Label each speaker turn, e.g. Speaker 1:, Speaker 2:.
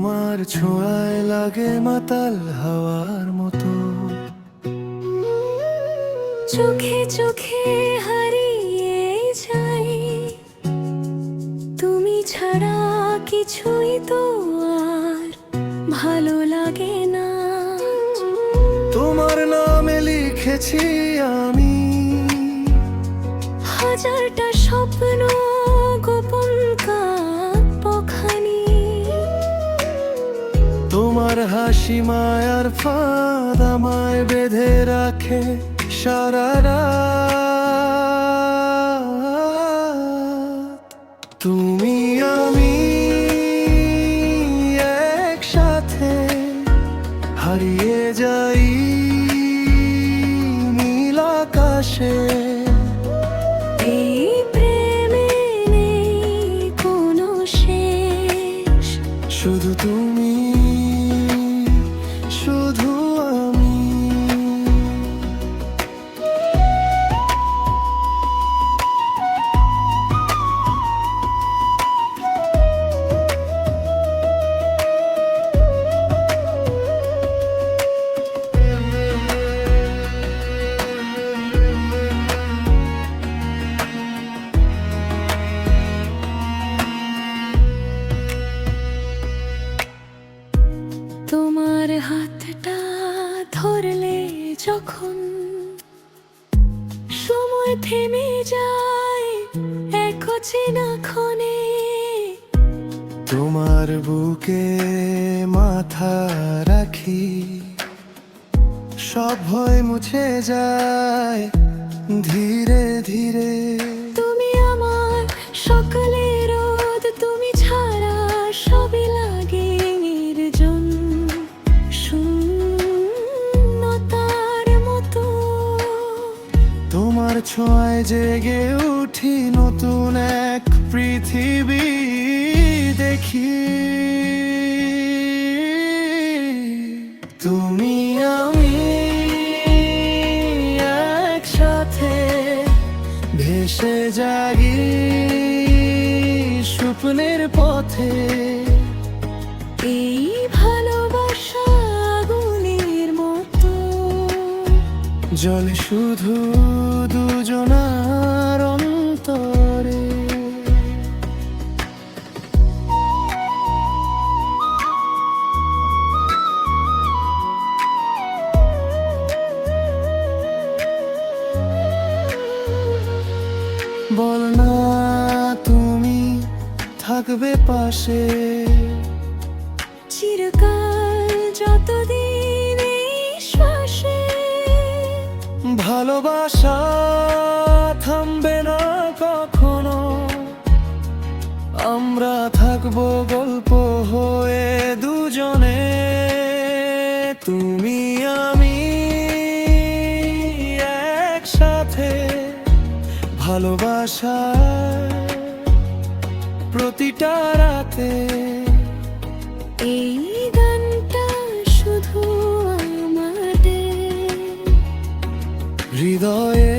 Speaker 1: তোমার ছোঁয়ায় লাগে মাতাল হাওয়ার মতো,
Speaker 2: চোখে চোখে হারিয়ে যাই, তুমি ছাড়া কিছুই তো আর ভালো লাগে না।
Speaker 1: তোমার নামে লিখেছি আমি
Speaker 2: হাজারটা স্বপ্ন, গোপন কাব্যখানি।
Speaker 1: তোমার হাসি মায়ার ফাঁদ আমায় বেঁধে রাখে সারা রাত। তুমি আমি একসাথে হারিয়ে যাই নীল আকাশে।
Speaker 2: এই প্রেমে নেই কোনো শেষ,
Speaker 1: শুধু তুমি, শুধু আমি।
Speaker 2: তোমার হাতটা ধরলে যখন সময় থেমে যায় এক অচেনা ক্ষণে।
Speaker 1: তোমার বুকে মাথা রাখি, সব ভয় মুছে যায় ধীরে ধীরে।
Speaker 2: তুমি আমার সকলে রোদ, তুমি ছাড়া সবই লাগে নির্জন শূন্যতার মতো।
Speaker 1: তোমার ছোঁয়ায় জেগে উঠি নতুন এক পৃথিবী দেখি। তুমি আমি একসাথে ভেসে জাগি স্বপ্নের পথে।
Speaker 2: এই ভালোবাসা আগুনের মতো,
Speaker 1: জলে শুধু দুজনার অন্তরে। বল না তুমি থাকবে পাশে,
Speaker 2: চিরকাল যতদিন এই শ্বাসে।
Speaker 1: ভালোবাসা থামবে না কখনো, আমরা থাকবো গল্প হয়ে দুজনে। তুমি আমি একসাথে ভালোবাসা প্রতিটা রাতে।
Speaker 2: এই গানটা শুধু আমাদের
Speaker 1: হৃদয়ে